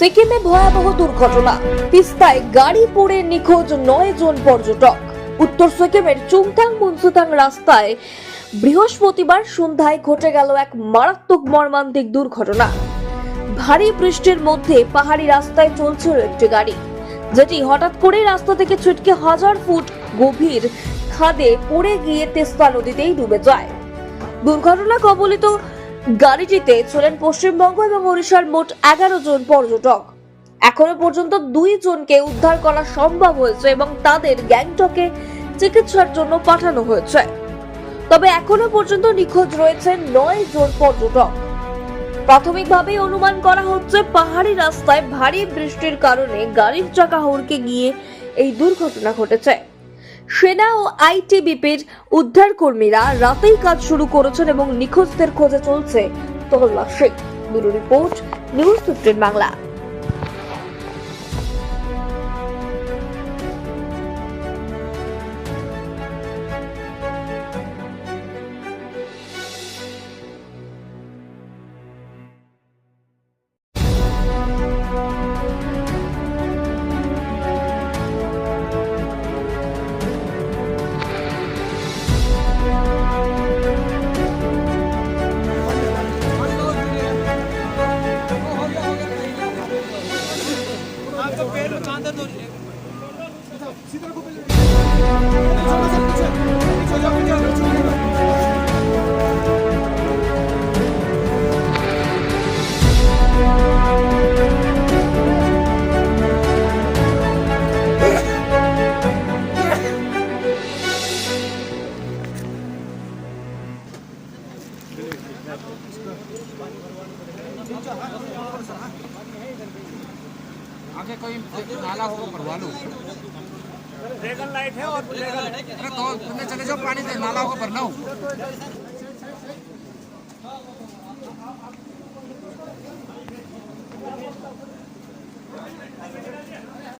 সিকিমে ভয়াবহ দুর্ঘটনা, তিস্তায় গাড়ি পড়ে নিখোঁজ 9 জন পর্যটক। উত্তর সিকিমের চুংথাং মুনসুথাং রাস্তায় বৃহস্পতিবার সন্ধ্যায় ঘটে গেল এক মারাত্মক মর্মান্তিক দুর্ঘটনা। ভারী বৃষ্টির মধ্যে পাহাড়ি রাস্তায় চলছিল একটি গাড়ি, যেটি হঠাৎ করে রাস্তা থেকে ছিটকে 1000 ফুট গভীর খাদে পড়ে গিয়ে তিস্তা নদীতেই ডুবে যায়। দুর্ঘটনা কবলিত গাড়িটিতে ছিলেন পশ্চিমবঙ্গ এবং ওড়িশার মোট 11 জন পর্যটক। এখনো পর্যন্ত 2 জনকে উদ্ধার করা সম্ভব হয়েছে এবং তাদের গ্যাংটকে চিকিৎসার জন্য পাঠানো হয়েছে। তবে এখনো পর্যন্ত নিখোঁজ রয়েছে 9 জন পর্যটক। প্রাথমিকভাবে অনুমান করা হচ্ছে পাহাড়ি রাস্তায় ভারী বৃষ্টির কারণে গাড়ির চাকা হড়কে গিয়ে এই দুর্ঘটনা ঘটেছে। সেনা ও আইটিবিপির উদ্ধার কর্মীরা রাতেই কাজ শুরু করেছেন এবং নিখোঁজদের খোঁজে চলছে তল্লাশি। Bureau report, news 15 Bangla. आगे कोई नाला होगा भरवा लो। ड्रैगन लाइट है और अरे तो तुमने चले जाओ, पानी दे, नाला होगा भरना हो।